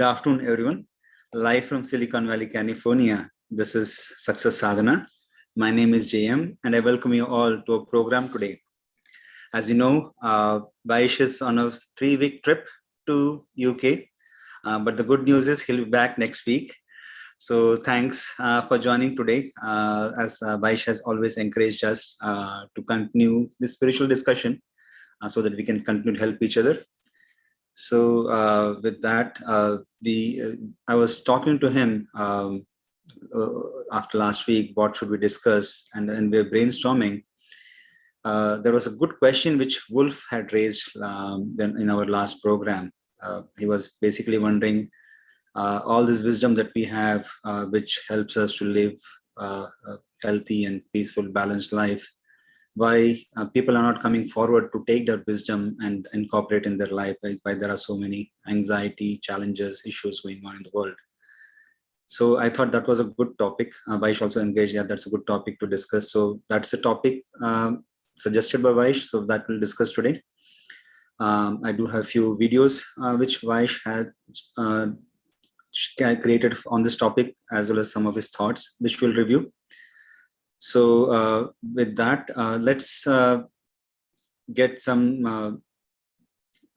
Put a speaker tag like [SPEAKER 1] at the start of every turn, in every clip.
[SPEAKER 1] Good afternoon, everyone. Live from Silicon Valley, California. This is Success Sadhana. My name is JM, and I welcome you all to our program today. As you know, Vaish is on a 3-week trip to UK, but the good news is he'll be back next week. So thanks for joining today, as Vaish has always encouraged us to continue this spiritual discussion so that we can continue to help each other. So with that, I was talking to him after last week, what should we discuss? And we were brainstorming. There was a good question which Wolf had raised in our last program. He was basically wondering all this wisdom that we have, which helps us to live a healthy and peaceful, balanced life. Why people are not coming forward to take that wisdom and incorporate in their life, why there are so many anxiety, challenges, issues going on in the world. So I thought that was a good topic. Vaish also engaged, yeah, that's a good topic to discuss. So that's the topic suggested by Vaish, so that we'll discuss today. I do have a few videos which Vaish has created on this topic, as well as some of his thoughts, which we'll review. So with that, let's get some.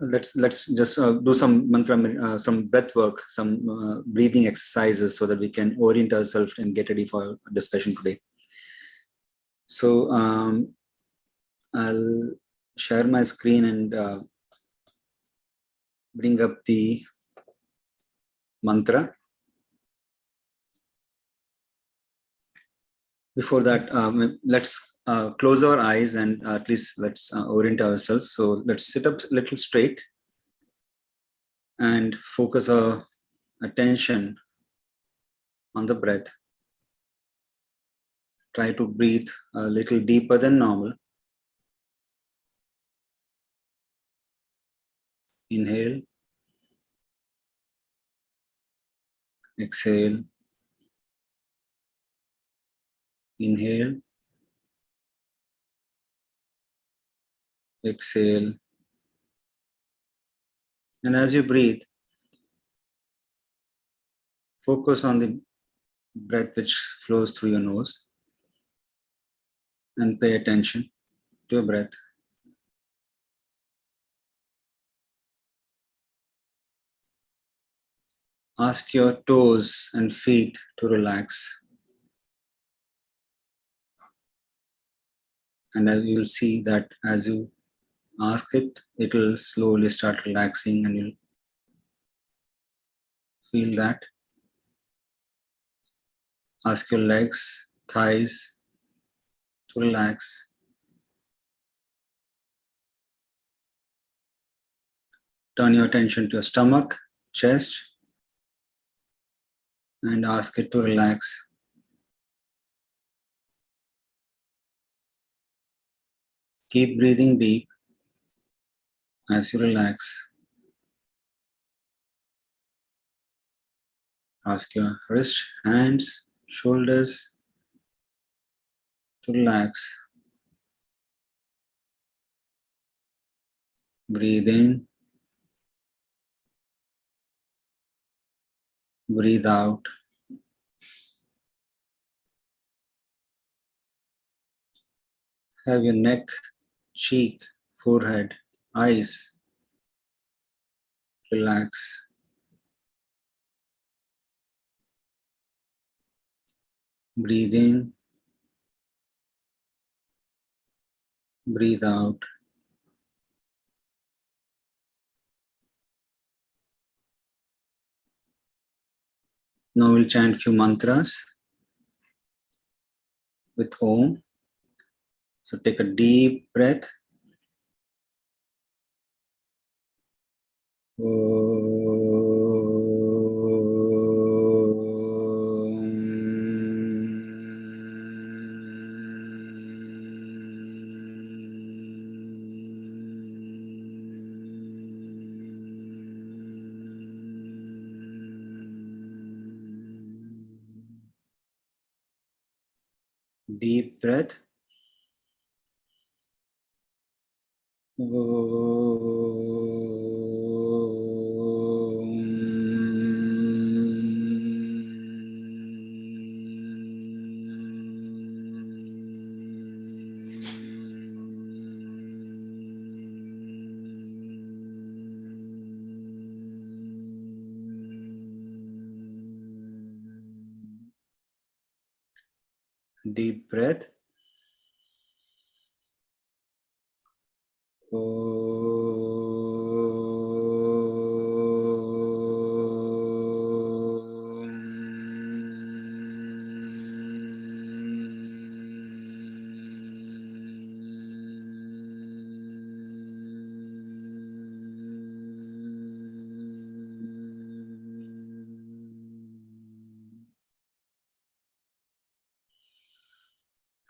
[SPEAKER 1] Let's just do some mantra, some breath work, some breathing exercises, so that we can orient ourselves and get ready for a discussion today. So I'll share my screen and bring up the mantra. Before that, let's close our eyes and at least let's orient ourselves. So let's sit up a little straight and focus our attention on the breath. Try to breathe a little deeper than normal. Inhale. Exhale. Inhale. Exhale. And as you breathe, focus on the breath which flows through your nose and pay attention to your breath. Ask your toes and feet to relax. And as you'll see that as you ask it, it will slowly start relaxing and you'll feel that. Ask your legs, thighs to relax. Turn your attention to your stomach, chest, and ask it to relax. Keep breathing deep as you relax. Ask your wrist, hands, shoulders to relax. Breathe in. Breathe out. Have your neck, cheek, forehead, eyes relax. Breathe in. Breathe out. Now we'll chant a few mantras with Om. So take a deep breath. Deep breath. Deep breath.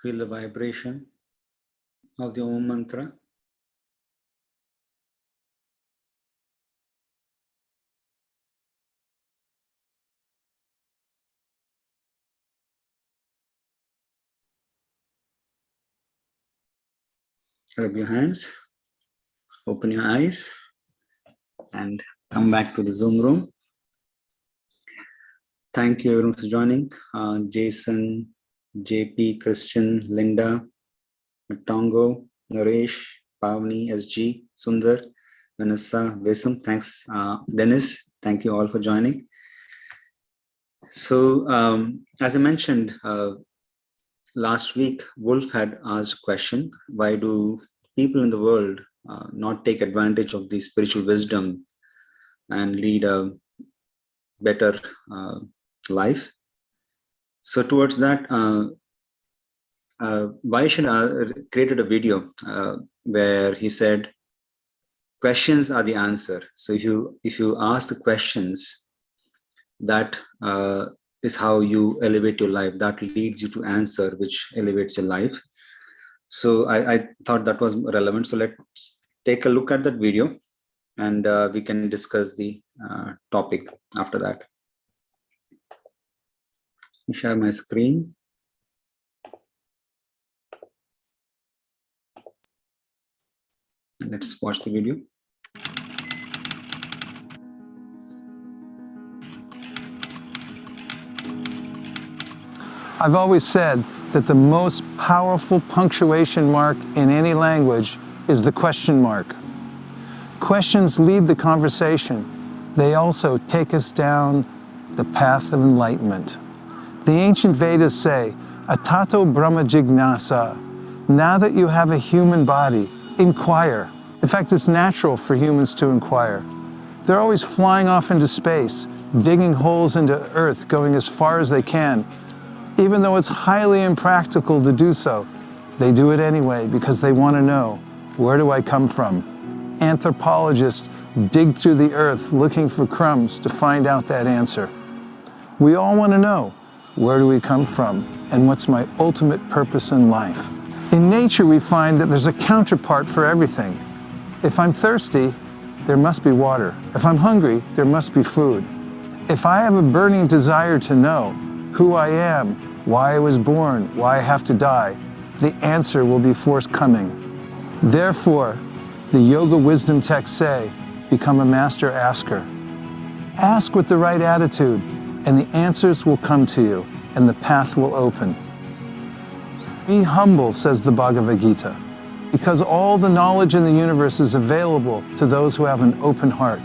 [SPEAKER 1] Feel the vibration of the Om mantra. Rub your hands, open your eyes, and come back to the Zoom room. Thank you everyone for joining. Jason, JP, Christian, Linda, Tongo, Naresh, Pavni, SG, Sundar, Vanessa, Vesam. Thanks, Dennis. Thank you all for joining. So, as I mentioned, last week, Wolf had asked a question: why do people in the world not take advantage of the spiritual wisdom and lead a better life? So towards that, Vaishan created a video where he said, questions are the answer. So if you ask the questions, that is how you elevate your life. That leads you to answer, which elevates your life. So I thought that was relevant. So let's take a look at that video, and we can discuss the topic after that. Let me share my screen. Let's watch the video.
[SPEAKER 2] I've always said that the most powerful punctuation mark in any language is the question mark. Questions lead the conversation. They also take us down the path of enlightenment. The ancient Vedas say, Atato Brahma Jignasa. Now that you have a human body, inquire. In fact, it's natural for humans to inquire. They're always flying off into space, digging holes into Earth, going as far as they can. Even though it's highly impractical to do so, they do it anyway because they want to know, where do I come from? Anthropologists dig through the earth looking for crumbs to find out that answer. We all want to know, where do we come from and what's my ultimate purpose in life? In nature, we find that there's a counterpart for everything. If I'm thirsty, there must be water. If I'm hungry, there must be food. If I have a burning desire to know who I am, why I was born, why I have to die, the answer will be forthcoming. Therefore, the yoga wisdom texts say, become a master asker. Ask with the right attitude, and the answers will come to you, and the path will open. Be humble, says the Bhagavad Gita, because all the knowledge in the universe is available to those who have an open heart.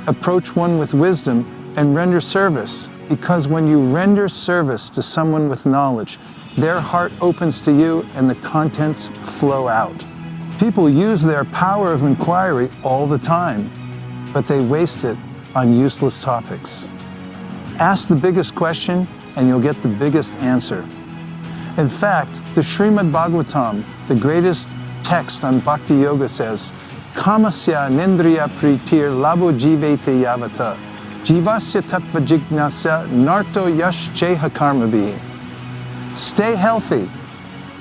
[SPEAKER 2] Approach one with wisdom and render service, because when you render service to someone with knowledge, their heart opens to you and the contents flow out. People use their power of inquiry all the time, but they waste it on useless topics. Ask the biggest question and you'll get the biggest answer. In fact, the Srimad Bhagavatam, the greatest text on Bhakti Yoga, says, Kamasya nindriya pritir labo jivete yavata, jivasya tattva jignasya narto yash cheha karmabhi. Stay healthy,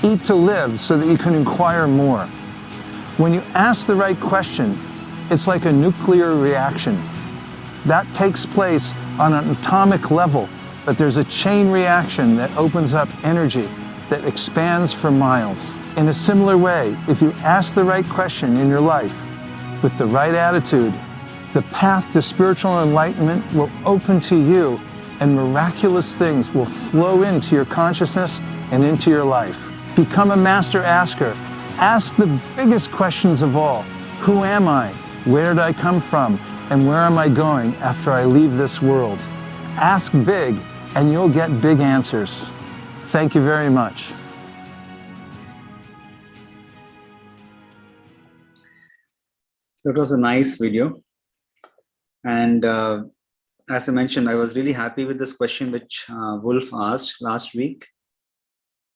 [SPEAKER 2] eat to live so that you can inquire more. When you ask the right question, it's like a nuclear reaction. That takes place on an atomic level, but there's a chain reaction that opens up energy that expands for miles. In a similar way, if you ask the right question in your life with the right attitude, the path to spiritual enlightenment will open to you and miraculous things will flow into your consciousness and into your life. Become a master asker. Ask the biggest questions of all. Who am I? Where did I come from? And where am I going after I leave this world? Ask big and you'll get big answers. Thank you very much.
[SPEAKER 1] That was a nice video. And as I mentioned, I was really happy with this question which Wolf asked last week.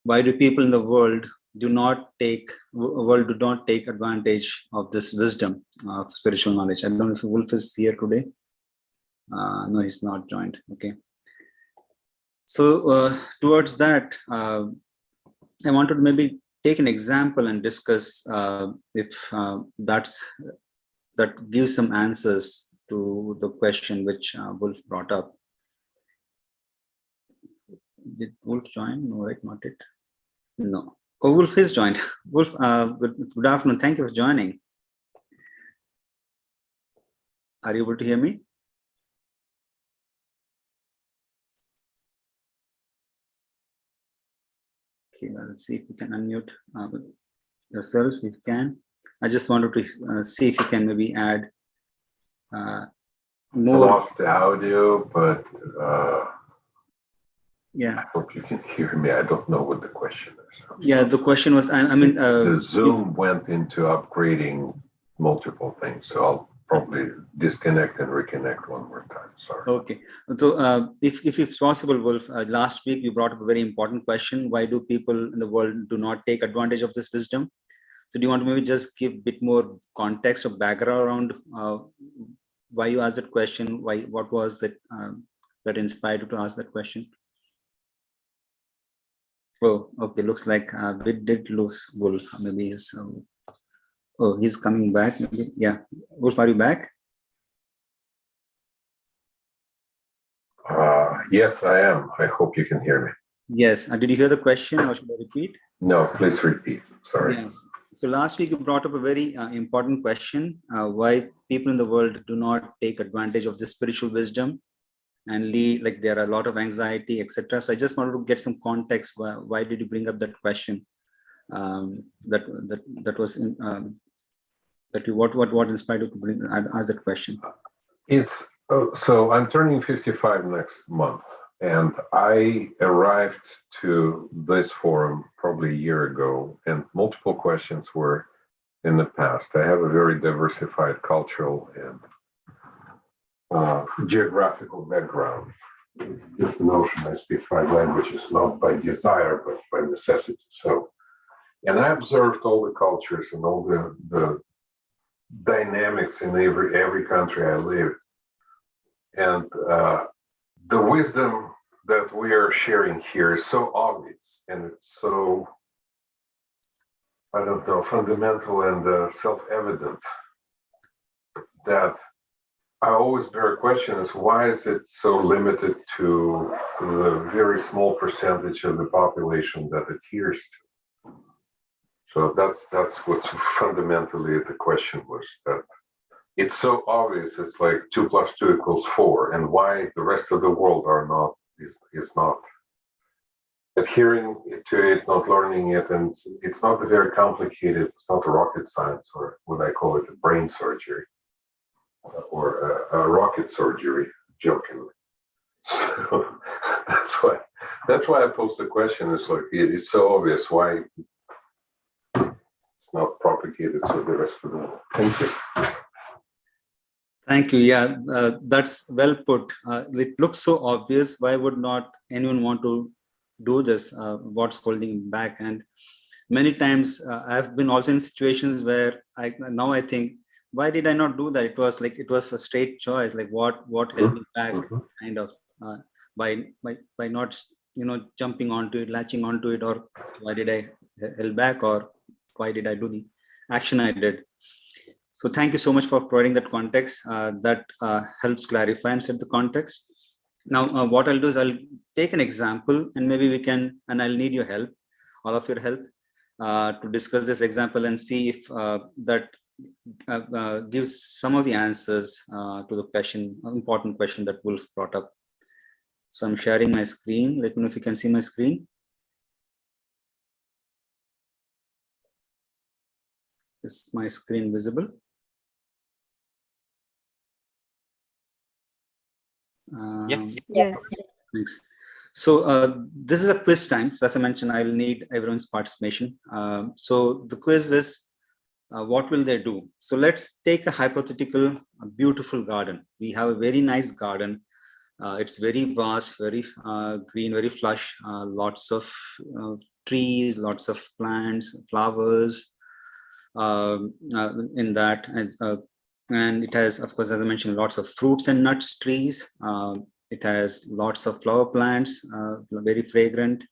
[SPEAKER 1] Why do people in the world do not take advantage of this wisdom of spiritual knowledge? I don't know if Wolf is here today. No, he's not joined. Okay. So towards that, I wanted to maybe take an example and discuss if that gives some answers to the question which Wolf brought up. Did Wolf join? No, right? Not it. No. Oh, Wolf is joined. Wolf, good afternoon. Thank you for joining. Are you able to hear me? Okay, let's see if you can unmute yourselves if you can. I just wanted to see if you can maybe add more.
[SPEAKER 3] I lost the audio, but
[SPEAKER 1] yeah.
[SPEAKER 3] I hope you can hear me. I don't know what the question is.
[SPEAKER 1] Yeah, the question was, I mean,
[SPEAKER 3] the Zoom went into upgrading multiple things, so I'll probably disconnect and reconnect one more time. Sorry.
[SPEAKER 1] Okay. So if it's possible, Wolf, last week you brought up a very important question. Why do people in the world do not take advantage of this wisdom? So do you want to maybe just give a bit more context or background around why you asked that question? What was that that inspired you to ask that question? Oh, okay. Looks like we did lose Wolf. Maybe he's he's coming back. Maybe. Yeah, Wolf, are you back?
[SPEAKER 3] Yes, I am. I hope you can hear me.
[SPEAKER 1] Yes. Did you hear the question, or should I repeat?
[SPEAKER 3] No, please repeat. Sorry.
[SPEAKER 1] Yes. So last week you brought up a very important question: why people in the world do not take advantage of the spiritual wisdom, and lead, like there are a lot of anxiety, etc. So I just wanted to get some context. Why did you bring up that question? That was what inspired you to ask that question?
[SPEAKER 3] It's so I'm turning 55 next month, and I arrived to this forum probably a year ago, and multiple questions were in the past. I have a very diversified cultural and geographical background. Just the notion I speak 5 languages, not by desire, but by necessity. So, and I observed all the cultures and all the dynamics in every country I lived. And the wisdom that we are sharing here is so obvious, and it's so, I don't know, fundamental and self-evident that I always bear a question is why is it so limited to the very small percentage of the population that adheres to? So that's what fundamentally the question was, that it's so obvious. It's like 2 + 2 = 4, and why the rest of the world is not adhering to it, not learning it, and it's not very complicated. It's not a rocket science, or what I call it, a brain surgery. Or a rocket surgery, jokingly. So that's why I posed the question. It's like it's so obvious why it's not propagated to the rest of the world. Thank you.
[SPEAKER 1] Thank you. Yeah, that's well put. It looks so obvious. Why would not anyone want to do this? What's holding back? And many times I've been also in situations where I think, why did I not do that? It was a straight choice. Like what held me back, kind of, by not jumping onto it, latching onto it, or why did I held back, or why did I do the action I did? So thank you so much for providing that context. That helps clarify and set the context. Now, what I'll do is I'll take an example, and maybe we can, and I'll need your help, all of your help, to discuss this example and see if that gives some of the answers to the question, important question that Wolf brought up. So I'm sharing my screen. Let me know if you can see my screen. Is my screen visible?
[SPEAKER 4] Yes.
[SPEAKER 1] Yes. Thanks. So this is a quiz time. So as I mentioned, I will need everyone's participation. So the quiz is, what will they do? So let's take a hypothetical, beautiful garden. We have a very nice garden. It's very vast, very green, very flush, lots of trees, lots of plants, flowers in that. And it has, of course, as I mentioned, lots of fruits and nuts trees. It has lots of flower plants, very fragrant.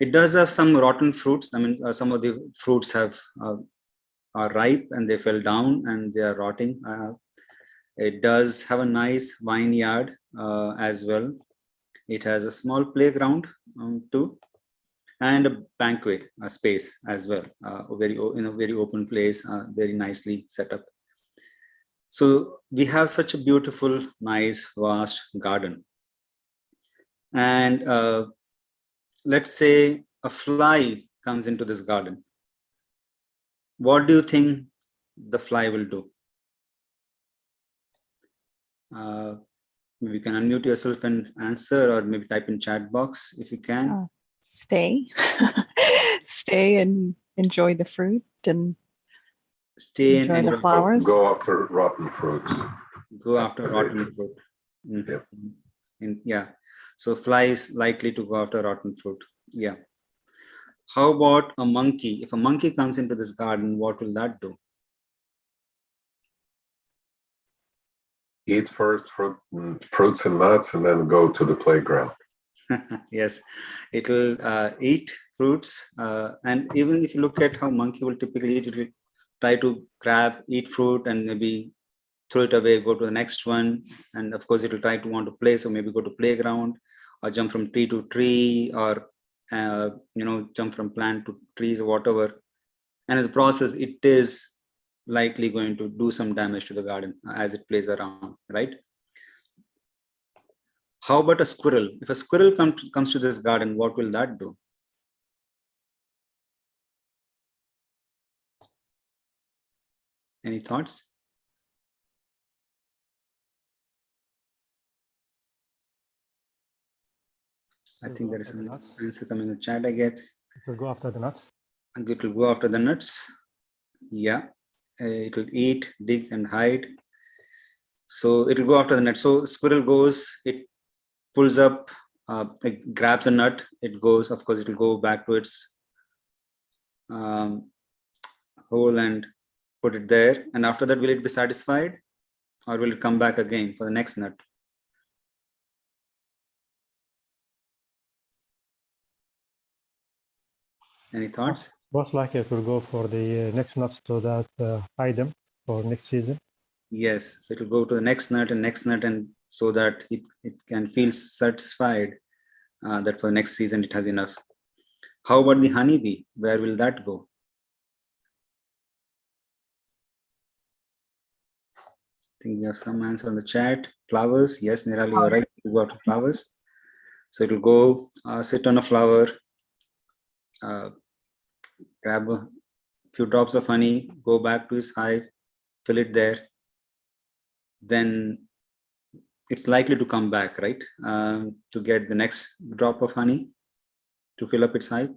[SPEAKER 1] It does have some rotten fruits. I mean, some of the fruits are ripe and they fell down and they are rotting. It does have a nice vineyard as well. It has a small playground too, and a banquet space as well, in a very open place, very nicely set up. So we have such a beautiful, nice, vast garden. And let's say a fly comes into this garden. What do you think the fly will do? Maybe you can unmute yourself and answer, or maybe type in chat box if you can.
[SPEAKER 4] Stay. Stay and enjoy the fruit and
[SPEAKER 1] Stay
[SPEAKER 4] enjoy
[SPEAKER 1] and
[SPEAKER 4] the flowers.
[SPEAKER 3] Go after rotten fruits.
[SPEAKER 1] Go after rotten fruit. Yeah. So fly is likely to go after rotten fruit. Yeah. How about a monkey? If a monkey comes into this garden, what will that do?
[SPEAKER 3] Eat first fruits and nuts, and then go to the playground.
[SPEAKER 1] Yes, it will eat fruits, and even if you look at how monkey will typically eat, it will try to grab, eat fruit, and maybe throw it away, go to the next one, and of course it will try to want to play, so maybe go to playground, or jump from tree to tree, or jump from plant to trees or whatever. And in the process, it is likely going to do some damage to the garden as it plays around, right? How about a squirrel? If a squirrel comes to this garden, what will that do? Any thoughts? I think there is an answer coming in the chat, I guess.
[SPEAKER 5] It will go after the nuts.
[SPEAKER 1] And it will go after the nuts. Yeah, it will eat, dig, and hide. So it will go after the nut. So squirrel goes, it pulls up, it grabs a nut, it goes, of course, it will go back to its hole and put it there. And after that, will it be satisfied, or will it come back again for the next nut? Any thoughts?
[SPEAKER 5] Most likely it will go for the next nuts so that hide them for next season.
[SPEAKER 1] Yes, so it will go to the next nut, and so that it can feel satisfied that for the next season it has enough. How about the honeybee? Where will that go? I think we have some answer on the chat. Flowers. Yes, Nirali, you're right. It will go to flowers. So it will go sit on a flower, grab a few drops of honey, go back to his hive, fill it there. Then it's likely to come back, right? To get the next drop of honey to fill up its hive.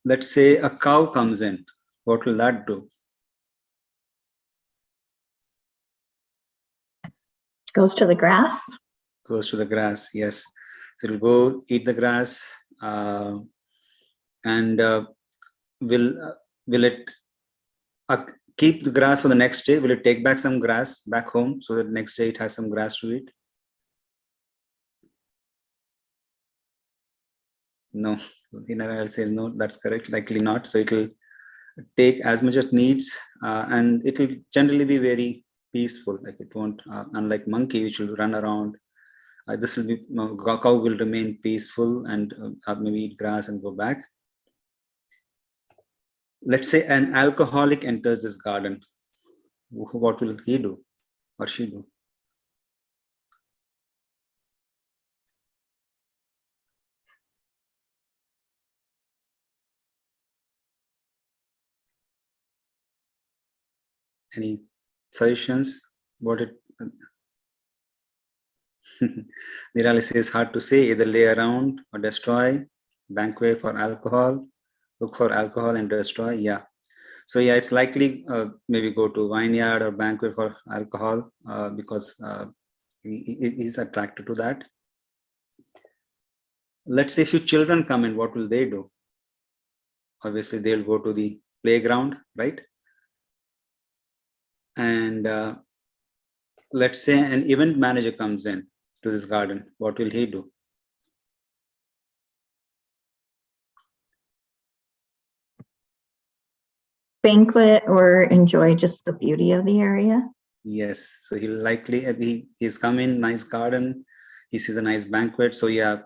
[SPEAKER 1] Let's say a cow comes in. What will that do?
[SPEAKER 6] Goes to the grass.
[SPEAKER 1] Goes to the grass, yes. So it will go eat the grass, and will it keep the grass for the next day? Will it take back some grass back home so that next day it has some grass to eat? No, I'll say no, that's correct, likely not. So it will take as much as it needs, and it will generally be very peaceful. Like it won't, unlike monkey, which will run around. This will be, cow will remain peaceful and maybe eat grass and go back. Let's say an alcoholic enters this garden. What will he do or she do? Any suggestions? What it Nirali says, hard to say, either lay around or destroy, banquet for alcohol, look for alcohol and destroy. Yeah. So yeah, it's likely maybe go to vineyard or banquet for alcohol because he's attracted to that. Let's say if your children come in, what will they do? Obviously, they'll go to the playground, right? And let's say an event manager comes in to this garden, what will he do?
[SPEAKER 6] Banquet or enjoy just the beauty of the area.
[SPEAKER 1] Yes, so he'll likely, he's come in, nice garden, he sees a nice banquet. So yeah,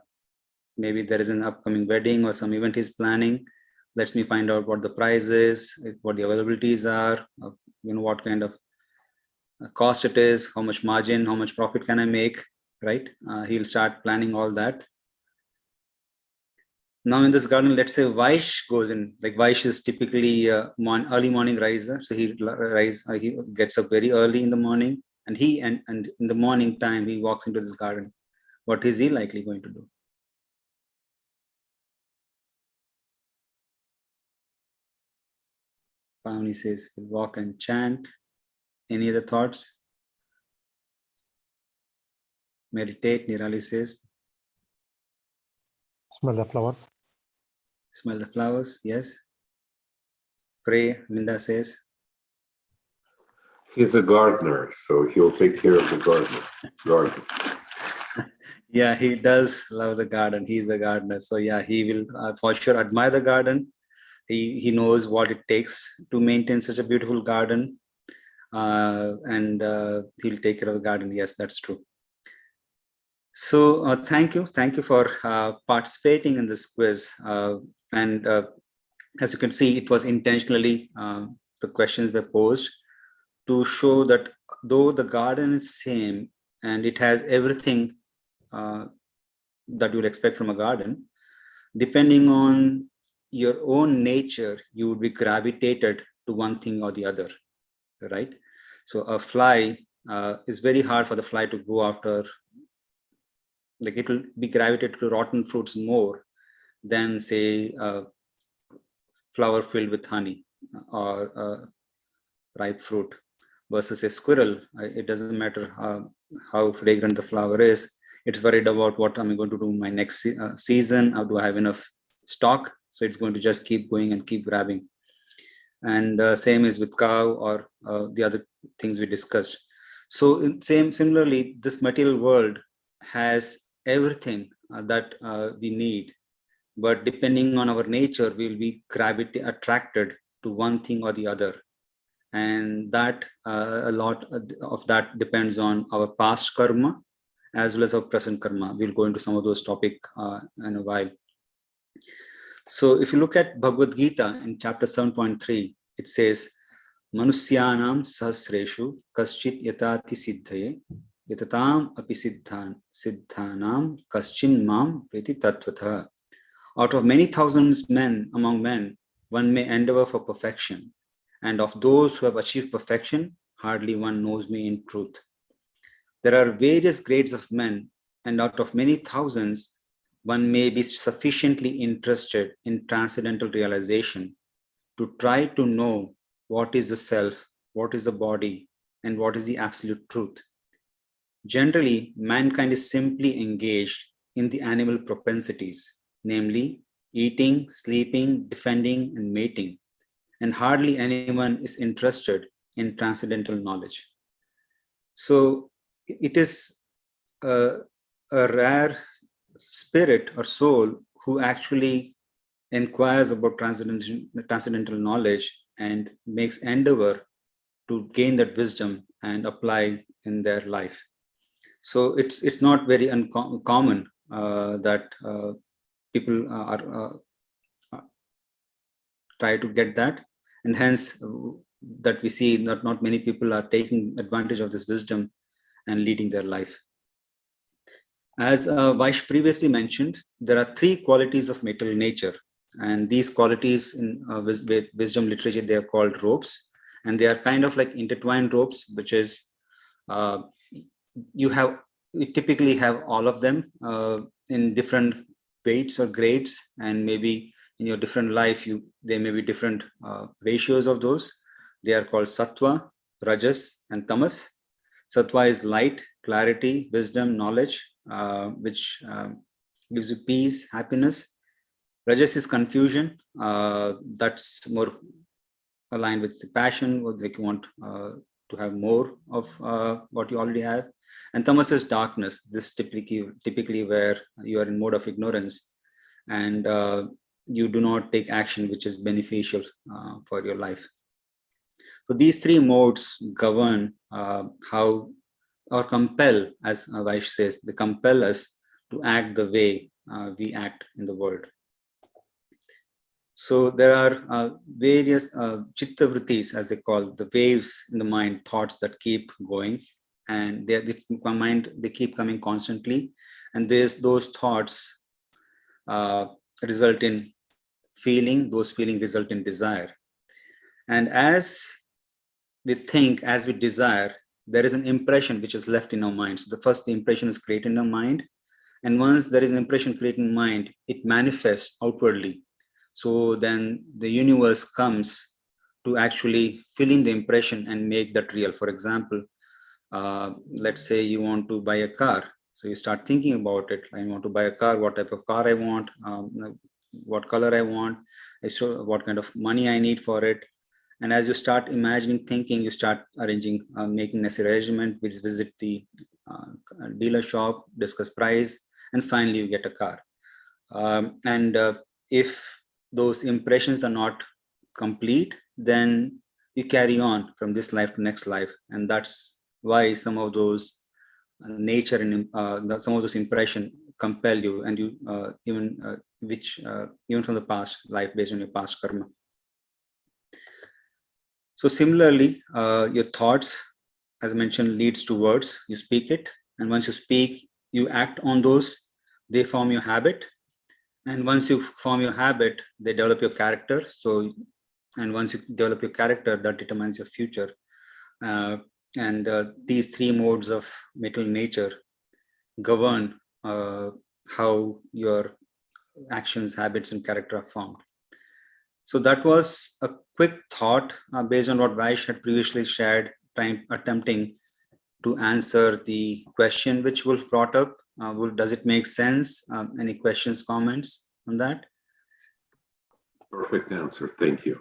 [SPEAKER 1] maybe there is an upcoming wedding or some event he's planning. Let me find out what the price is, what the availabilities are, what kind of cost it is, how much margin, how much profit can I make, right? He'll start planning all that. Now in this garden, let's say Vaish goes in, like Vaish is typically early morning riser. So he gets up very early in the morning, and and in the morning time, he walks into this garden. What is he likely going to do? Pavani says, he'll walk and chant. Any other thoughts? Meditate, Nirali says.
[SPEAKER 5] Smell the flowers.
[SPEAKER 1] Smell the flowers, yes. Pray, Linda says.
[SPEAKER 3] He's a gardener, so he'll take care of the garden.
[SPEAKER 1] Yeah, he does love the garden. He's a gardener. So yeah, he will for sure admire the garden. He knows what it takes to maintain such a beautiful garden. And he'll take care of the garden. Yes, that's true. So thank you for participating in this quiz. And as you can see, it was intentionally the questions were posed to show that though the garden is same and it has everything that you'd expect from a garden, depending on your own nature, you would be gravitated to one thing or the other, right? So a fly is very hard for the fly to go after, like it will be gravitated to rotten fruits more than say a flower filled with honey or ripe fruit, versus a squirrel. It doesn't matter how fragrant the flower is. It's worried about what am I going to do in my next season. How do I have enough stock? So it's going to just keep going and keep grabbing. And same is with cow or the other things we discussed. So similarly, this material world has everything that we need, but depending on our nature, we'll be attracted to one thing or the other. And that a lot of that depends on our past karma as well as our present karma. We'll go into some of those topics in a while. So if you look at Bhagavad Gita in chapter 7.3, it says, Manusyanam sahasreshu kaschit yatati siddhaye yatatam api siddhanam kaschin mam priti tatvatha. Out of many thousands among men, one may endeavor for perfection. And of those who have achieved perfection, hardly one knows me in truth. There are various grades of men, and out of many thousands, one may be sufficiently interested in transcendental realization to try to know what is the self, what is the body, and what is the absolute truth. Generally, mankind is simply engaged in the animal propensities, namely eating, sleeping, defending, and mating, and hardly anyone is interested in transcendental knowledge. So it is a rare spirit or soul who actually inquires about transcendental knowledge and makes endeavor to gain that wisdom and apply in their life. So it's not very uncommon that people are try to get that, and hence that we see that not many people are taking advantage of this wisdom and leading their life. As Vaish previously mentioned, there are three qualities of material nature, and these qualities in wisdom literature, they are called ropes, and they are kind of like intertwined ropes, which is you have we typically have all of them in different weights or grades, and maybe in your different life, there may be different ratios of those. They are called Satva, Rajas, and Tamas. Satva is light, clarity, wisdom, knowledge, which gives you peace, happiness. Rajas is confusion. That's more aligned with the passion, or like you want to have more of what you already have. And tamas is darkness. This typically where you are in mode of ignorance, and you do not take action which is beneficial for your life. So these three modes govern how, or compel, as Vaish says, they compel us to act the way we act in the world. So there are various Chittavritis, as they call, the waves in the mind, thoughts that keep going, and they keep coming constantly, and those thoughts result in feeling, those feelings result in desire. And as we think, as we desire, there is an impression which is left in our mind. So the impression is created in our mind, and once there is an impression created in mind, it manifests outwardly. So then the universe comes to actually fill in the impression and make that real. For example, let's say you want to buy a car. So you start thinking about it. I want to buy a car, what type of car I want, what color I want, what kind of money I need for it. And as you start imagining, thinking, you start arranging, making necessary arrangement, which visit the dealer shop, discuss price, and finally you get a car. If those impressions are not complete, then you carry on from this life to next life. And that's why some of those nature and some of those impressions compel you, and you even from the past life based on your past karma. So similarly, your thoughts, as mentioned, leads to words. You speak it, and once you speak, you act on those. They form your habit, and once you form your habit, they develop your character. So, and once you develop your character, that determines your future. These three modes of material nature govern how your actions, habits, and character are formed. So that was a quick thought based on what Vaish had previously shared, attempting to answer the question which Wolf brought up. Wolf, does it make sense? Any questions, comments on that?
[SPEAKER 3] Perfect answer. Thank you.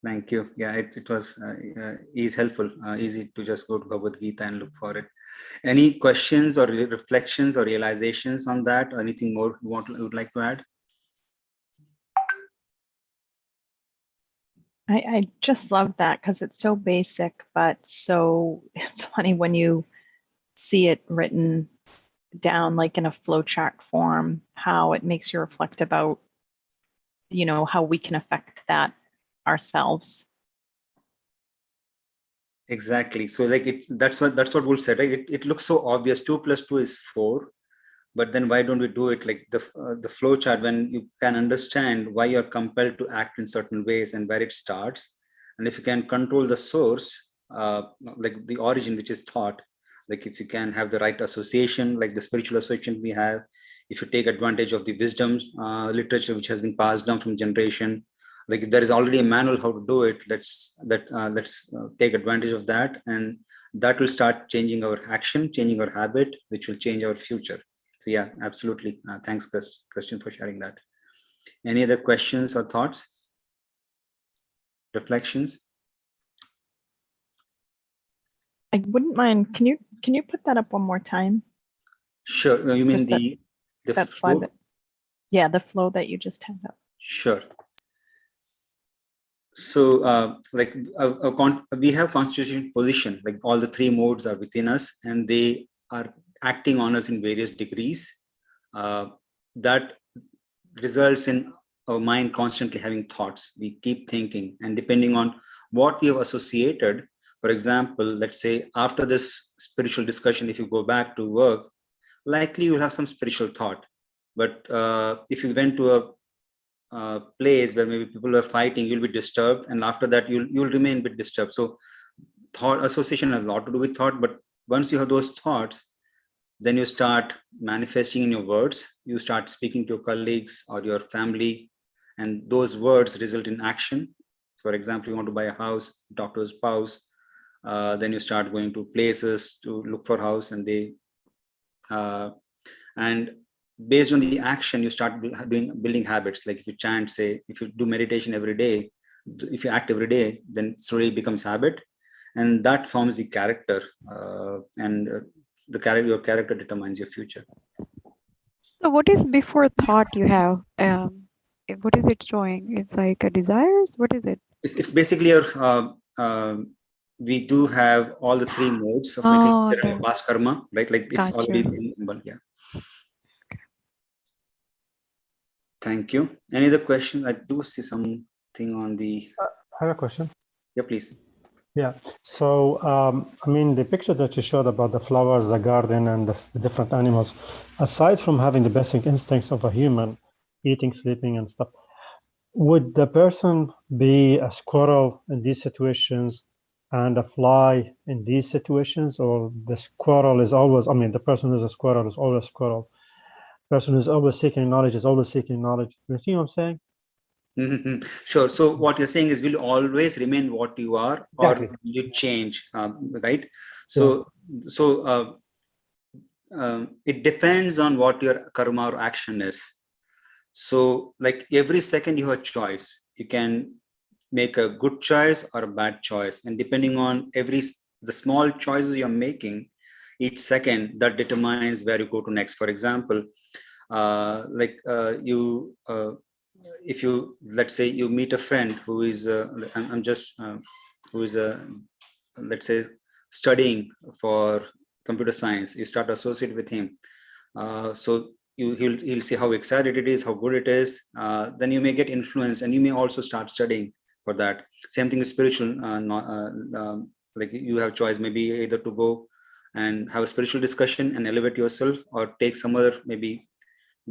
[SPEAKER 1] Thank you. Yeah, it was helpful, easy to just go to Bhagavad Gita and look for it. Any questions or reflections or realizations on that, or anything more you would like to add?
[SPEAKER 4] I just love that because it's so basic, but it's funny when you see it written down like in a flowchart form, how it makes you reflect about, how we can affect that ourselves.
[SPEAKER 1] Exactly. So like that's what Wolf said, right? It looks so obvious. 2 + 2 is 4. But then why don't we do it like the flow chart, when you can understand why you're compelled to act in certain ways and where it starts. And if you can control the source, like the origin, which is thought, like if you can have the right association, like the spiritual association we have, if you take advantage of the wisdom literature, which has been passed down from generation, like there is already a manual how to do it. Let's take advantage of that. And that will start changing our action, changing our habit, which will change our future. So yeah, absolutely. Thanks, Christian, for sharing that. Any other questions or thoughts, reflections?
[SPEAKER 4] I wouldn't mind. Can you put that up one more time?
[SPEAKER 1] Sure. You mean
[SPEAKER 4] just
[SPEAKER 1] the
[SPEAKER 4] that
[SPEAKER 1] flow?
[SPEAKER 4] slide? Yeah, the flow that you just had up.
[SPEAKER 1] Sure. So we have constitutional position, like all the three modes are within us, and they are acting on us in various degrees. That results in our mind constantly having thoughts. We keep thinking, and depending on what we have associated, for example, let's say after this spiritual discussion, if you go back to work, likely you'll have some spiritual thought. But if you went to a place where maybe people are fighting, you'll be disturbed, and after that you'll remain a bit disturbed. So thought association has a lot to do with thought, but once you have those thoughts, Then you start manifesting in your words. You start speaking to your colleagues or your family, and those words result in action. For example, you want to buy a house, talk to a spouse, then you start going to places to look for house, and and based on the action, you start building habits. Like if you chant, say, if you do meditation every day, if you act every day, then slowly it becomes habit, and that forms the character, your character determines your future.
[SPEAKER 7] So what is before thought you have? What is it showing? It's like a desires? What is it?
[SPEAKER 1] It's basically we do have all the three modes of making past karma, right? Like it's
[SPEAKER 7] Gotcha.
[SPEAKER 1] already in, yeah. Thank you. Any other questions? I do see something on the.
[SPEAKER 5] I have a question.
[SPEAKER 1] Yeah, please.
[SPEAKER 5] Yeah. So, I mean, the picture that you showed about the flowers, the garden, and the different animals, aside from having the basic instincts of a human, eating, sleeping, and stuff, would the person be a squirrel in these situations and a fly in these situations? Or the squirrel is always, I mean, the person who's a squirrel is always a squirrel. The person who's always seeking knowledge is always seeking knowledge. You see what I'm saying?
[SPEAKER 1] Mm-hmm. Sure. So what you're saying is, will you always remain what you are,
[SPEAKER 5] Exactly.
[SPEAKER 1] or will you change? Right. So, it depends on what your karma or action is. So, like every second you have a choice. You can make a good choice or a bad choice, and depending on the small choices you're making each second, that determines where you go to next. For example, if you, let's say, you meet a friend who is let's say, studying for computer science. You start to associate with him, so he'll see how excited it is, how good it is. Then you may get influenced, and you may also start studying for that. Same thing is spiritual. Like you have choice, maybe either to go and have a spiritual discussion and elevate yourself, or take some other, maybe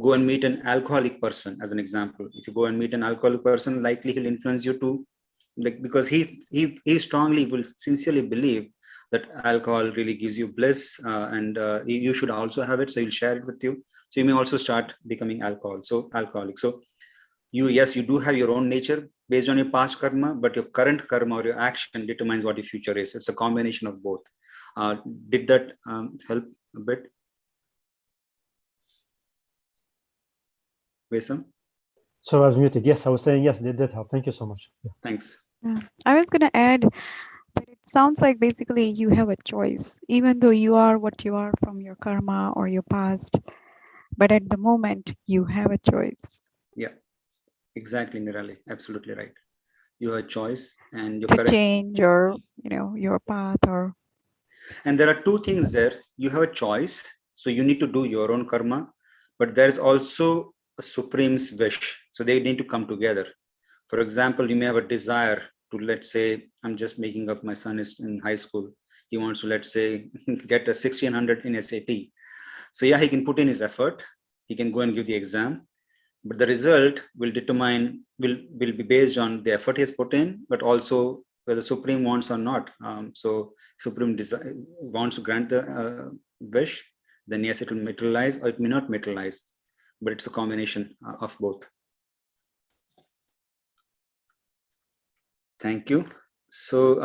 [SPEAKER 1] go and meet an alcoholic person, as an example. If you go and meet an alcoholic person, likely he'll influence you to, like, because he strongly will sincerely believe that alcohol really gives you bliss, and you should also have it, so he'll share it with you. So you may also start becoming alcoholic. So you do have your own nature based on your past karma, but your current karma or your action determines what your future is. It's a combination of both. Did that help a bit? Vesam?
[SPEAKER 5] So I was muted. Yes, I was saying yes, they did help. Thank you so much. Yeah.
[SPEAKER 1] Thanks.
[SPEAKER 7] Yeah. I was going to add that it sounds like basically you have a choice, even though you are what you are from your karma or your past. But at the moment, you have a choice.
[SPEAKER 1] Yeah, exactly, Nirali. Absolutely right. You have a choice, and your
[SPEAKER 7] to change your, your path or.
[SPEAKER 1] And there are two things there. You have a choice, so you need to do your own karma, but there is also a supreme's wish. So they need to come together. For example, you may have a desire to, let's say, I'm just making up, my son is in high school. He wants to, let's say, get a 1600 in SAT. So yeah, he can put in his effort. He can go and give the exam, but the result will be based on the effort he has put in, but also whether Supreme wants or not. So Supreme wants to grant the wish, then yes, it will materialize, or it may not materialize, but it's a combination of both. Thank you. So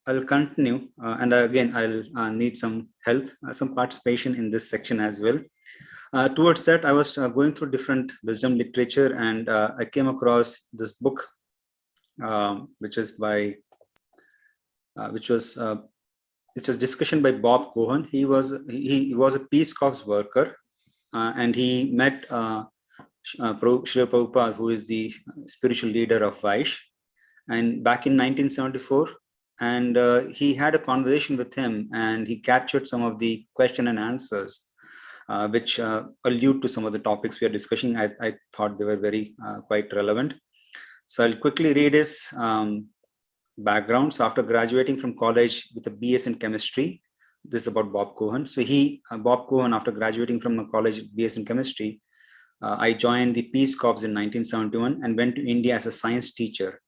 [SPEAKER 1] I'll continue, and again I'll need some help, some participation in this section as well. Towards that, I was going through different wisdom literature, and I came across this book, which was discussion by Bob Cohen. He was a Peace Corps worker, and he met Srila Prabhupada, who is the spiritual leader of Vaish, and back in 1974. And he had a conversation with him, and he captured some of the question and answers, which allude to some of the topics we are discussing. I thought they were very quite relevant. So I'll quickly read his background. So after graduating from college with a BS in chemistry, this is about Bob Cohen. So Bob Cohen, after graduating from a college BS in chemistry, I joined the Peace Corps in 1971 and went to India as a science teacher.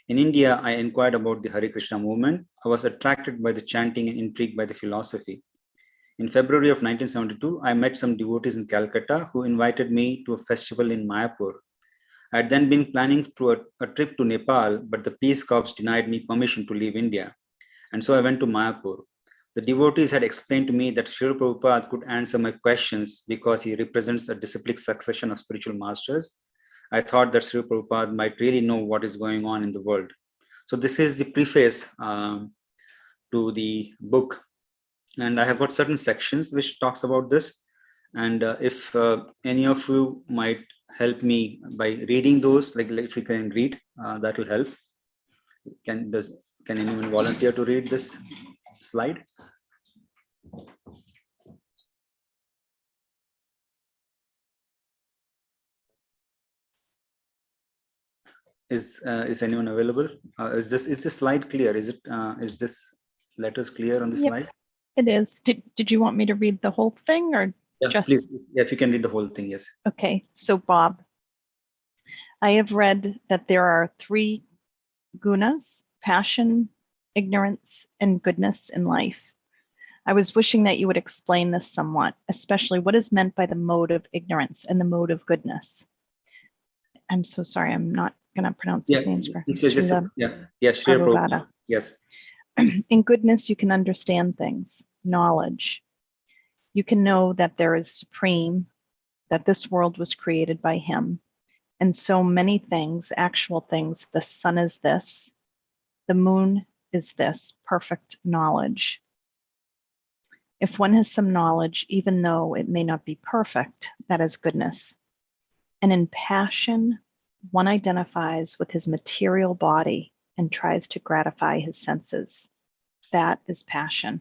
[SPEAKER 1] In India, I inquired about the Hare Krishna movement. I was attracted by the chanting and intrigued by the philosophy. In February of 1972, I met some devotees in Calcutta who invited me to a festival in Mayapur. I had then been planning a trip to Nepal, but the Peace Corps denied me permission to leave India. And so I went to Mayapur. The devotees had explained to me that Srila Prabhupada could answer my questions because he represents a disciplic succession of spiritual masters. I thought that Srila Prabhupada might really know what is going on in the world. So this is the preface to the book. And I have got certain sections which talks about this. And if any of you might help me by reading those, like if you can read, that will help. Can anyone volunteer to read this slide? Is anyone available? Is this slide clear? Is this letters clear on the
[SPEAKER 4] Yep.
[SPEAKER 1] slide?
[SPEAKER 4] It is. Did you want me to read the whole thing or
[SPEAKER 1] Yeah,
[SPEAKER 4] just?
[SPEAKER 1] please. Yeah, if you can read the whole thing, yes.
[SPEAKER 4] Okay, so Bob, I have read that there are 3 gunas: passion, ignorance, and goodness in life. I was wishing that you would explain this somewhat, especially what is meant by the mode of ignorance and the mode of goodness. I'm so sorry, I'm not going to pronounce these names correctly.
[SPEAKER 1] Srila
[SPEAKER 4] Prabhupada.
[SPEAKER 1] Yes.
[SPEAKER 4] In goodness, you can understand things, knowledge. You can know that there is supreme, that this world was created by him, and so many things, actual things. The sun is this, the moon is this, perfect knowledge. If one has some knowledge, even though it may not be perfect, that is goodness. And in passion, one identifies with his material body and tries to gratify his senses. That is passion.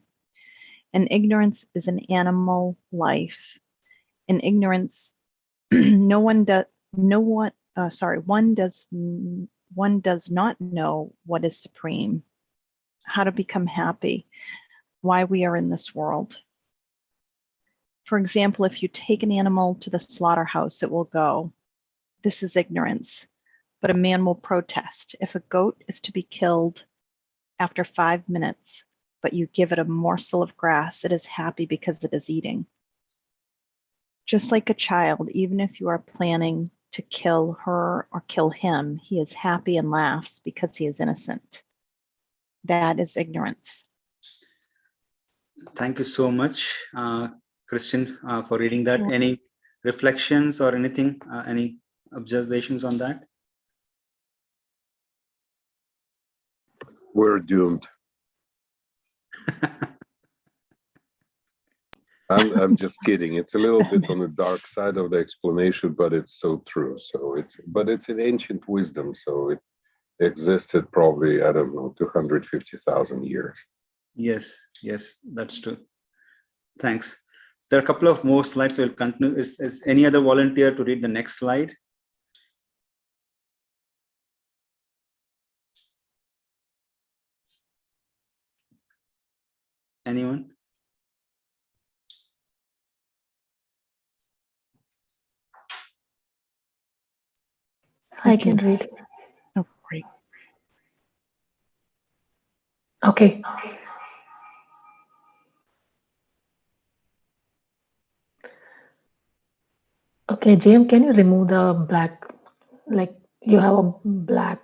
[SPEAKER 4] And ignorance is an animal life. In ignorance, one does not know what is supreme, how to become happy, why we are in this world. For example, if you take an animal to the slaughterhouse, it will go. This is ignorance. But a man will protest. If a goat is to be killed after 5 minutes, but you give it a morsel of grass, it is happy because it is eating. Just like a child, even if you are planning to kill her or kill him, he is happy and laughs because he is innocent. That is ignorance.
[SPEAKER 1] Thank you so much, Christian, for reading that. Any reflections or anything, any observations on that?
[SPEAKER 3] We're doomed. I'm just kidding. It's a little bit on the dark side of the explanation, but it's so true. So it's an ancient wisdom. So it existed probably, I don't know, 250,000 years.
[SPEAKER 1] Yes, that's true. Thanks. There are a couple of more slides. So we'll continue. Is any other volunteer to read the next slide? Anyone?
[SPEAKER 8] I can read.
[SPEAKER 4] Oh, great.
[SPEAKER 8] Okay. Okay, JM, can you remove the black, like you have a black,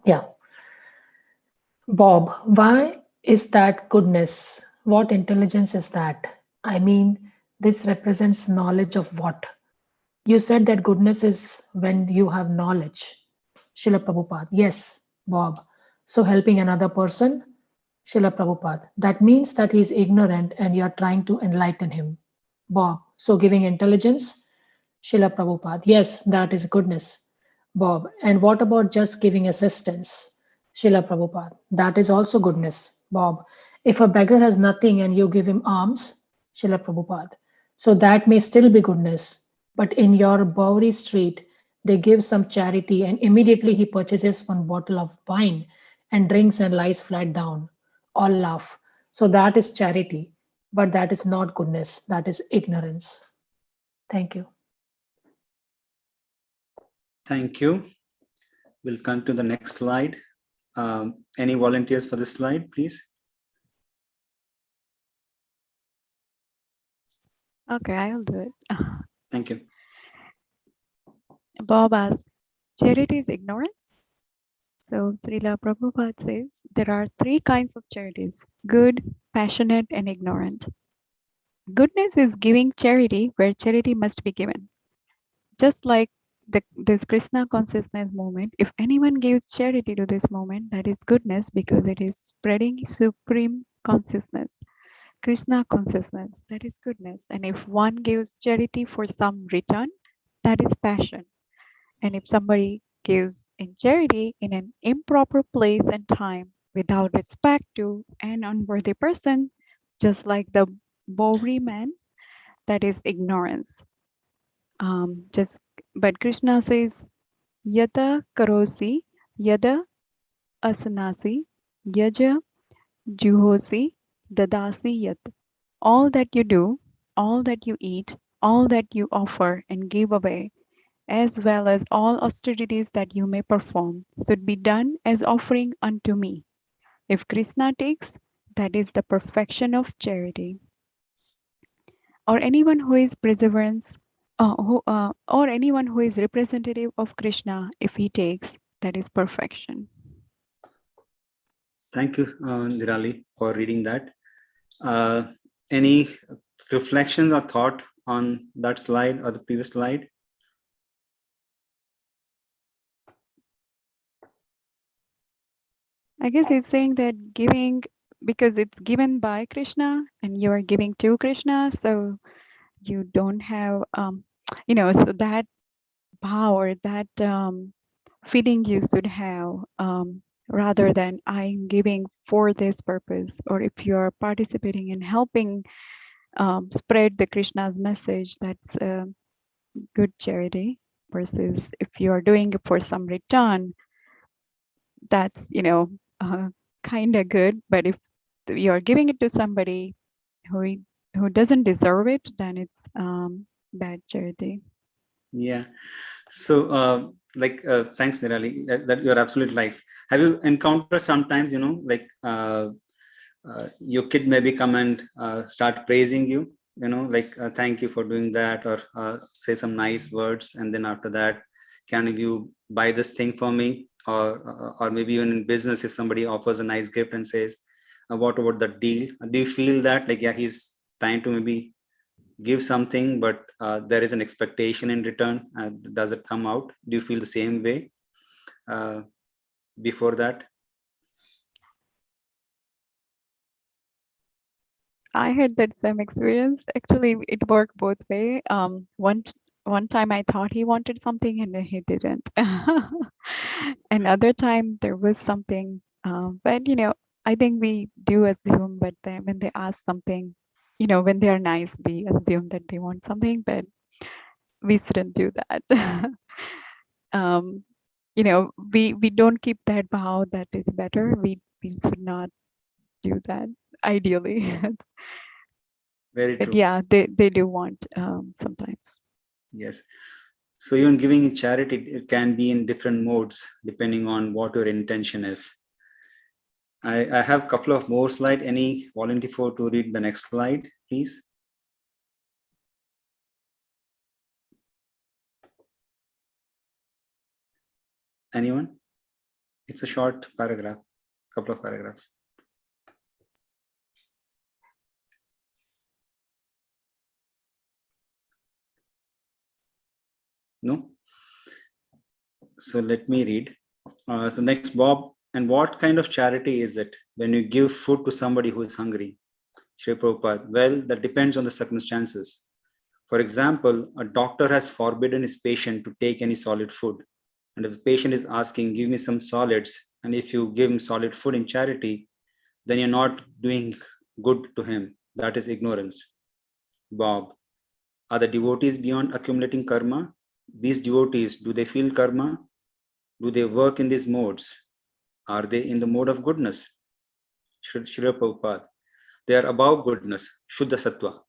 [SPEAKER 8] yeah. Bob, why is that goodness? What intelligence is that? I mean, this represents knowledge of what? You said that goodness is when you have knowledge. Srila Prabhupada, yes, Bob. So helping another person, Srila Prabhupada, that means that he is ignorant and you are trying to enlighten him. Bob, so giving intelligence, Srila Prabhupada, yes, that is goodness. Bob, and what about just giving assistance? Srila Prabhupada, that is also goodness. Bob, if a beggar has nothing and you give him alms, Srila Prabhupada, so that may still be goodness. But in your Bowery Street, they give some charity and immediately he purchases one bottle of wine and drinks and lies flat down. All laugh. So that is charity, but that is not goodness. That is ignorance. Thank you.
[SPEAKER 1] Thank you. We'll come to the next slide. Any volunteers for this slide, please?
[SPEAKER 7] Okay, I'll do it.
[SPEAKER 1] Thank you.
[SPEAKER 7] Bob asks, charity is ignorance? So Srila Prabhupada says there are three kinds of charities: good, passionate, and ignorant. Goodness is giving charity where charity must be given. Just like this Krishna consciousness movement, if anyone gives charity to this movement, that is goodness because it is spreading supreme consciousness, Krishna consciousness, that is goodness. And if one gives charity for some return, that is passion. And if somebody gives in charity in an improper place and time without respect to an unworthy person, just like the Bowery man, that is ignorance. But Krishna says, Yata karosi, yada asanasi, yaja juhosi, dadasi yat. All that you do, all that you eat, all that you offer and give away, as well as all austerities that you may perform, should be done as offering unto me. If Krishna takes, that is the perfection of charity. Or anyone who is perseverance, or anyone who is representative of Krishna, if he takes, that is perfection.
[SPEAKER 1] Thank you, Nirali, for reading that. Any reflections or thought on that slide or the previous slide?
[SPEAKER 7] I guess it's saying that giving, because it's given by Krishna and you are giving to Krishna, so you don't have, so that power, that feeling you should have, rather than I'm giving for this purpose, or if you're participating in helping spread the Krishna's message, that's good charity, versus if you're doing it for some return, that's kind of good. But if you're giving it to somebody who doesn't deserve it, then it's bad charity.
[SPEAKER 1] Yeah. So, thanks, Nirali. That you're absolutely right. Have you encountered sometimes, your kid maybe come and start praising you, thank you for doing that, or say some nice words, and then after that, can you buy this thing for me? Or maybe even in business, if somebody offers a nice gift and says, what about the deal? Do you feel that he's trying to maybe give something, but there is an expectation in return? Does it come out? Do you feel the same way before that?
[SPEAKER 7] I had that same experience. Actually, it worked both way. One time I thought he wanted something and then he didn't. Another time there was something, but I think we do assume, but then when they ask something, when they are nice, we assume that they want something, but we shouldn't do that. We don't keep that vow that is better. We should not do that ideally.
[SPEAKER 1] Very
[SPEAKER 7] But
[SPEAKER 1] true.
[SPEAKER 7] yeah, they do want sometimes.
[SPEAKER 1] Yes. So even giving in charity, it can be in different modes depending on what your intention is. I have a couple of more slides. Any volunteer to read the next slide, please? Anyone? It's a short paragraph, couple of paragraphs. No? So let me read. So next, Bob. And what kind of charity is it when you give food to somebody who is hungry? Shri Prabhupada, well, that depends on the circumstances. For example, a doctor has forbidden his patient to take any solid food. And if the patient is asking, give me some solids, and if you give him solid food in charity, then you're not doing good to him. That is ignorance. Bob, are the devotees beyond accumulating karma? These devotees, do they feel karma? Do they work in these modes? Are they in the mode of goodness? Srila Prabhupada, they are above goodness, Shuddha Satva.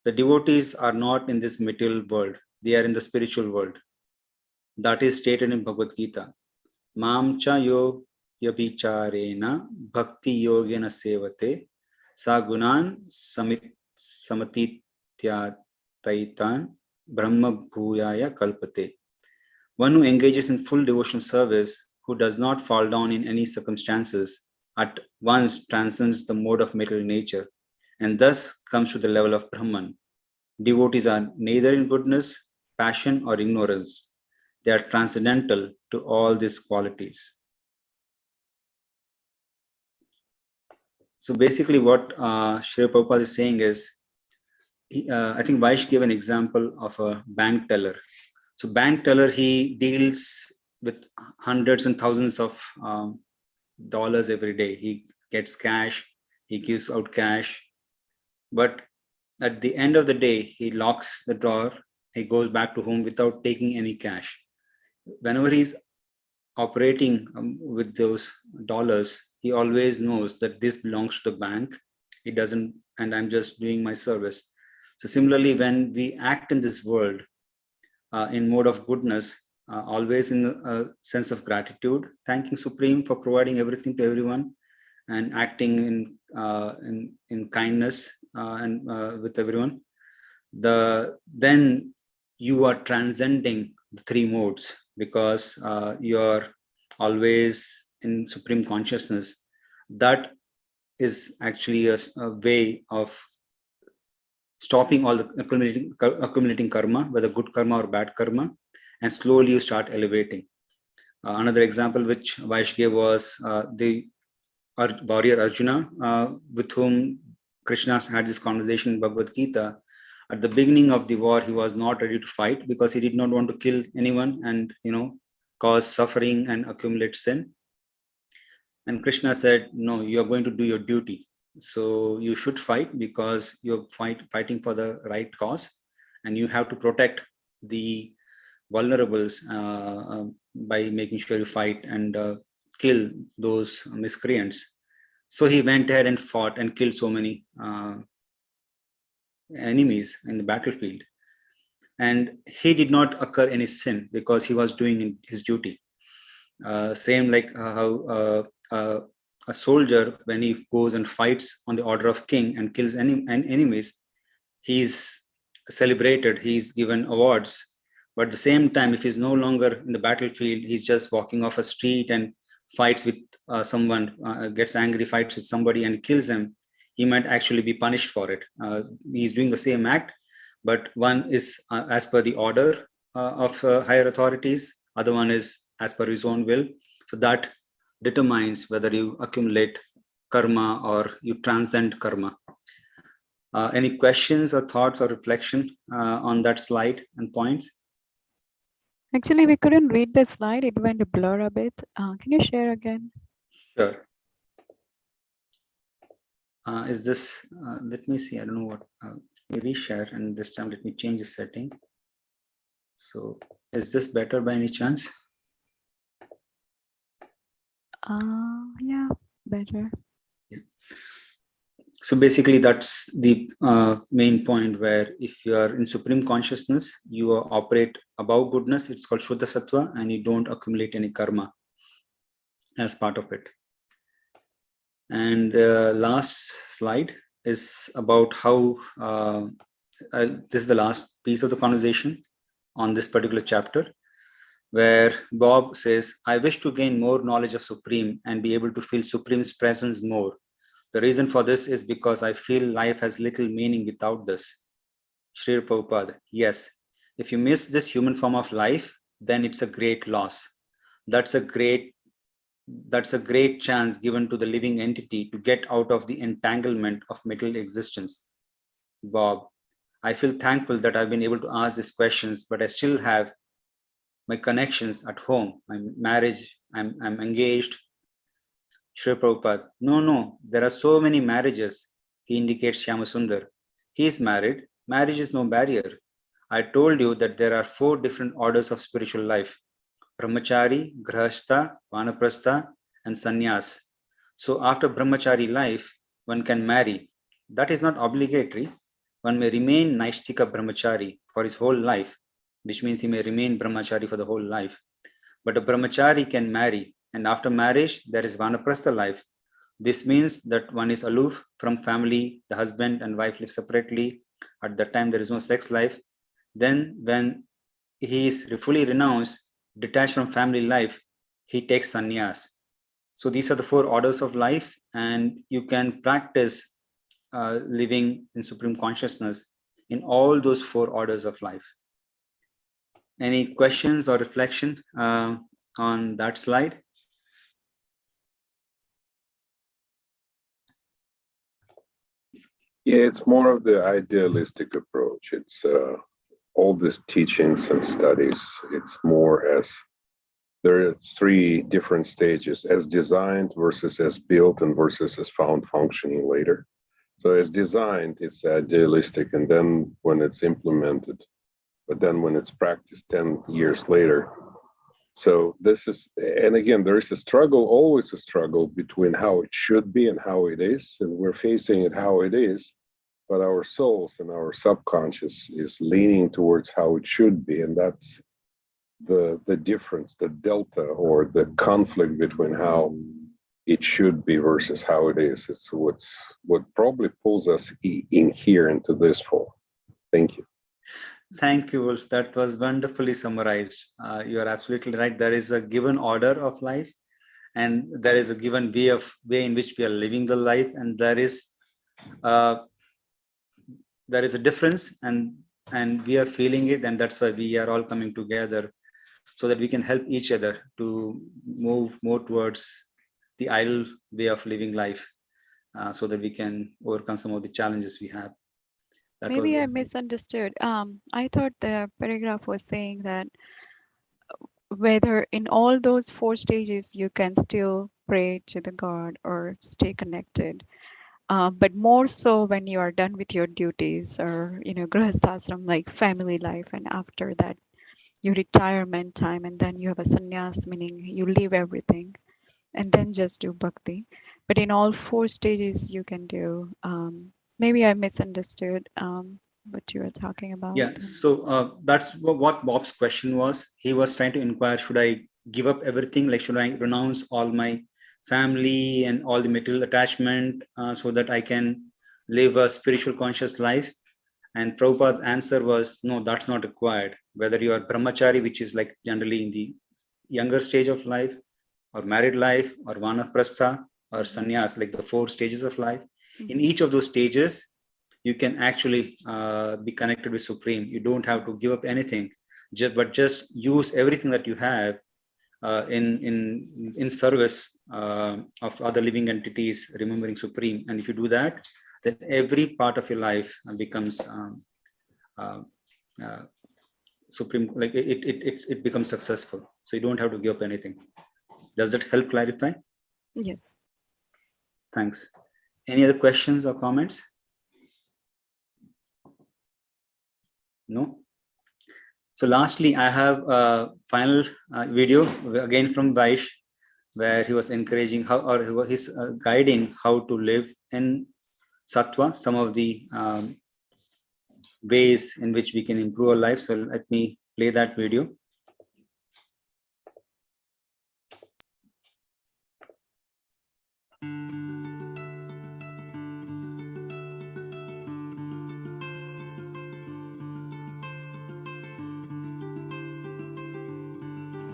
[SPEAKER 1] The devotees are not in this material world, they are in the spiritual world. That is stated in Bhagavad Gita. Mamcha yo yabhicharena bhakti yogena sevate sa gunan samatitya taitan brahma bhuyaya kalpate. One who engages in full devotional service, who does not fall down in any circumstances, at once transcends the mode of material nature, and thus comes to the level of Brahman. Devotees are neither in goodness, passion, or ignorance. They are transcendental to all these qualities. So basically what Srila Prabhupada is saying is, I think Vaish gave an example of a bank teller. So bank teller, he deals with hundreds and thousands of dollars every day. He gets cash, he gives out cash, but at the end of the day, he locks the drawer, he goes back to home without taking any cash. Whenever he's operating with those dollars, he always knows that this belongs to the bank. It doesn't, and I'm just doing my service. So similarly, when we act in this world in mode of goodness, always in a sense of gratitude, thanking Supreme for providing everything to everyone, and acting in kindness and with everyone, then you are transcending the three modes, because you are always in supreme consciousness. That is actually a way of stopping all the accumulating karma, whether good karma or bad karma, and slowly you start elevating. Another example which Vaish gave was the warrior Arjuna, with whom Krishna had this conversation in Bhagavad Gita. At the beginning of the war, he was not ready to fight because he did not want to kill anyone and cause suffering and accumulate sin. And Krishna said, no, you are going to do your duty. So you should fight because you're fighting for the right cause, and you have to protect the vulnerables by making sure you fight and kill those miscreants. So he went ahead and fought and killed so many enemies in the battlefield. And he did not occur any sin because he was doing his duty. Same like how a soldier, when he goes and fights on the order of king and kills enemies, he's celebrated, he's given awards. But at the same time, if he's no longer in the battlefield, he's just walking off a street and fights with someone, gets angry, fights with somebody and kills him, he might actually be punished for it. He's doing the same act, but one is as per the order of higher authorities, other one is as per his own will. So that determines whether you accumulate karma or you transcend karma. Any questions or thoughts or reflection on that slide and points?
[SPEAKER 7] Actually, we couldn't read the slide. It went a blur a bit. Can you share again?
[SPEAKER 1] Sure. Is this, let me see, I don't know what, reshare, and this time let me change the setting. So is this better by any chance?
[SPEAKER 7] Yeah, better.
[SPEAKER 1] Yeah. So basically that's the main point, where if you are in supreme consciousness, you operate above goodness. It's called Shuddha Sattva, and you don't accumulate any karma as part of it. And the last slide is about how, this is the last piece of the conversation on this particular chapter, where Bob says, I wish to gain more knowledge of Supreme and be able to feel Supreme's presence more. The reason for this is because I feel life has little meaning without this. Srila Prabhupada, yes, if you miss this human form of life, then it's a great loss. That's a great chance given to the living entity to get out of the entanglement of material existence. Bob, I feel thankful that I've been able to ask these questions, but I still have my connections at home, my marriage, I'm engaged. Srila Prabhupada, no, there are so many marriages. He indicates Shyamasundar. He is married. Marriage is no barrier. I told you that there are 4 different orders of spiritual life: Brahmachari, Grahastha, Vanaprastha, and Sannyas. So after Brahmachari life, one can marry. That is not obligatory. One may remain Naishtika Brahmachari for his whole life, which means he may remain Brahmachari for the whole life. But a Brahmachari can marry, and after marriage, there is Vanaprastha life. This means that one is aloof from family, the husband and wife live separately, At that time, there is no sex life. Then when he is fully renounced, detached from family life, he takes sannyas. So these are the 4 orders of life, and you can practice living in supreme consciousness in all those 4 orders of life. Any questions or reflection on that slide?
[SPEAKER 3] Yeah, it's more of the idealistic approach. It's all these teachings and studies. It's more as there are 3 different stages: as designed versus as built and versus as found functioning later. So as designed, it's idealistic, and then when it's implemented, but then when it's practiced 10 years later. So this is, and again, there is a struggle, always a struggle between how it should be and how it is, and we're facing it how it is, but our souls and our subconscious is leaning towards how it should be, and that's the difference, the delta, or the conflict between how it should be versus how it is. It's what probably pulls us in here into this fall. Thank you.
[SPEAKER 1] Thank you, Wolf. That was wonderfully summarized. You are absolutely right. There is a given order of life, and there is a given way in which we are living the life, and there is a difference, and we are feeling it, and that's why we are all coming together so that we can help each other to move more towards the ideal way of living life, so that we can overcome some of the challenges we have.
[SPEAKER 7] Maybe I misunderstood. I thought the paragraph was saying that whether in all those 4 stages you can still pray to the God or stay connected, but more so when you are done with your duties, or grihasthashram, like family life, and after that your retirement time, and then you have a sannyas, meaning you leave everything and then just do bhakti. But in all 4 stages you can do. Maybe I misunderstood what you were talking about.
[SPEAKER 1] Yeah, so that's what Bob's question was. He was trying to inquire, should I give up everything? Like, should I renounce all my family and all the material attachment so that I can live a spiritual conscious life? And Prabhupada's answer was, no, that's not required. Whether you are brahmachari, which is like generally in the younger stage of life, or married life, or vanaprastha, or sannyas, like the 4 stages of life. In each of those stages, you can actually be connected with Supreme. You don't have to give up anything, but just use everything that you have in service of other living entities, remembering Supreme. And if you do that, then every part of your life becomes Supreme, like it becomes successful. So you don't have to give up anything. Does that help clarify?
[SPEAKER 7] Yes.
[SPEAKER 1] Thanks. Any other questions or comments? No? So lastly, I have a final video again from Vaish, where he was encouraging how, or he's guiding how to live in Satva, some of the ways in which we can improve our life. So let me play that video.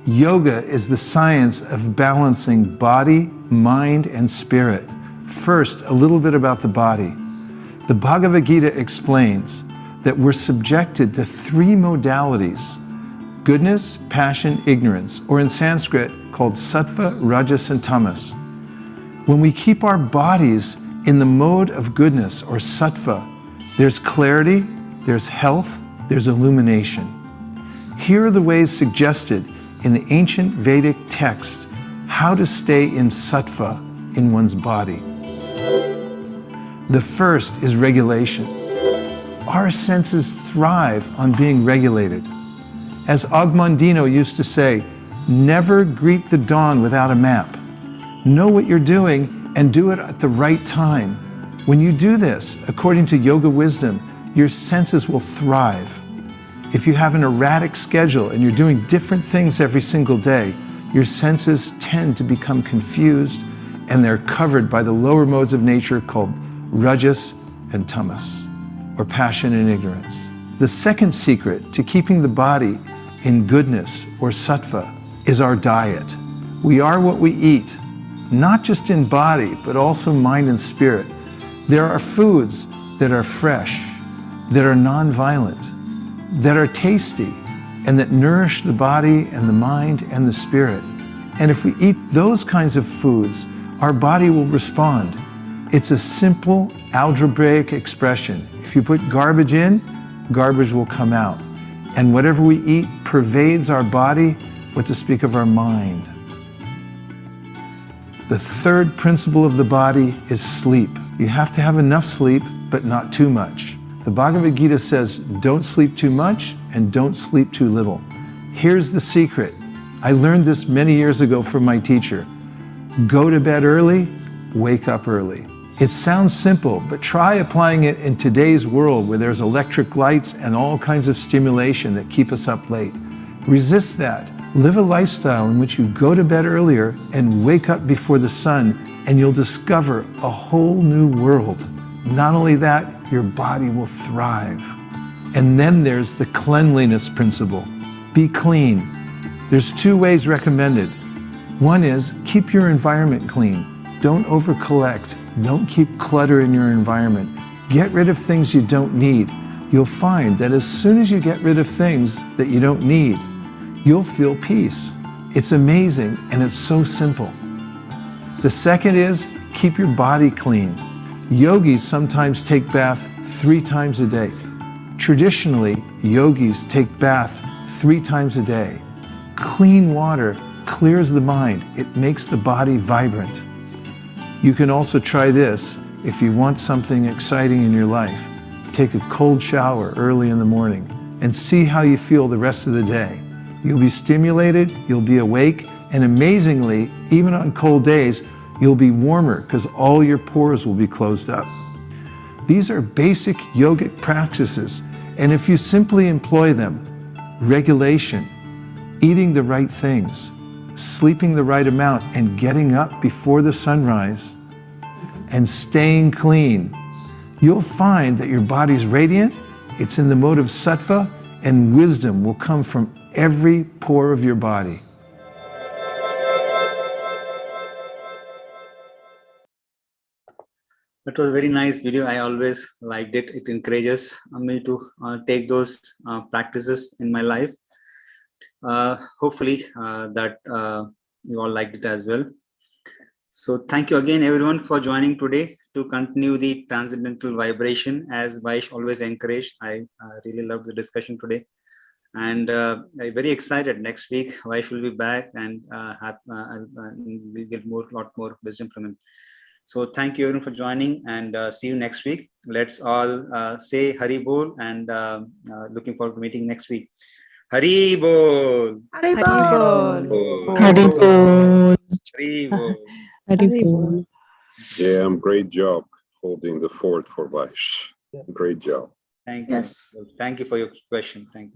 [SPEAKER 2] Yoga is the science of balancing body, mind, and spirit. First, a little bit about the body. The Bhagavad Gita explains that we're subjected to 3 modalities: goodness, passion, ignorance, or in Sanskrit called Satva, Rajas, and Tamas. When we keep our bodies in the mode of goodness, or Sattva, there's clarity, there's health, there's illumination. Here are the ways suggested in the ancient Vedic text how to stay in Sattva in one's body. The first is regulation. Our senses thrive on being regulated. As Agmandino used to say, never greet the dawn without a map. Know what you're doing and do it at the right time. When you do this, according to yoga wisdom, your senses will thrive. If you have an erratic schedule and you're doing different things every single day, your senses tend to become confused, and they're covered by the lower modes of nature called Rajas and Tamas. or passion and ignorance. The second secret to keeping the body in goodness or sattva is our diet. We are what we eat, not just in body, but also mind and spirit. There are foods that are fresh, that are non-violent, that are tasty, and that nourish the body and the mind and the spirit. And if we eat those kinds of foods, our body will respond. It's a simple algebraic expression. If you put garbage in, garbage will come out. And whatever we eat pervades our body, what to speak of our mind. The third principle of the body is sleep. You have to have enough sleep, but not too much. The Bhagavad Gita says, don't sleep too much and don't sleep too little. Here's the secret. I learned this many years ago from my teacher. Go to bed early, wake up early. It sounds simple, but try applying it in today's world where there's electric lights and all kinds of stimulation that keep us up late. Resist that. Live a lifestyle in which you go to bed earlier and wake up before the sun, and you'll discover a whole new world. Not only that, your body will thrive. And then there's the cleanliness principle. Be clean. There's two ways recommended. One is keep your environment clean. Don't over-collect. Don't keep clutter in your environment. Get rid of things you don't need. You'll find that as soon as you get rid of things that you don't need, you'll feel peace. It's amazing, and it's so simple. The second is keep your body clean. Yogis sometimes take bath 3 times a day. Traditionally, yogis take bath 3 times a day. Clean water clears the mind. It makes the body vibrant. You can also try this if you want something exciting in your life. Take a cold shower early in the morning and see how you feel the rest of the day. You'll be stimulated, you'll be awake, and amazingly, even on cold days, you'll be warmer because all your pores will be closed up. These are basic yogic practices, and if you simply employ them, regulation, eating the right things, sleeping the right amount, and getting up before the sunrise, and staying clean, you'll find that your body's radiant, it's in the mode of sattva, and wisdom will come from every pore of your body.
[SPEAKER 1] That was a very nice video. I always liked it. It encourages me to take those practices in my life. Hopefully that you all liked it as well. So thank you again, everyone, for joining today to continue the transcendental vibration as Vaish always encouraged. I really loved the discussion today. And I'm very excited. Next week, Vaish will be back and we'll get a lot more wisdom from him. So thank you everyone for joining, and see you next week. Let's all say Hari Bol, and looking forward to meeting next week. Hari Bol.
[SPEAKER 9] Hari Bol.
[SPEAKER 6] Hari Bol.
[SPEAKER 1] Hari Bol.
[SPEAKER 6] Hari Bol.
[SPEAKER 3] Yeah, great job holding the fort for Vaish. Great job.
[SPEAKER 1] Thank you.
[SPEAKER 9] Yes.
[SPEAKER 1] Thank you for your question. Thank you.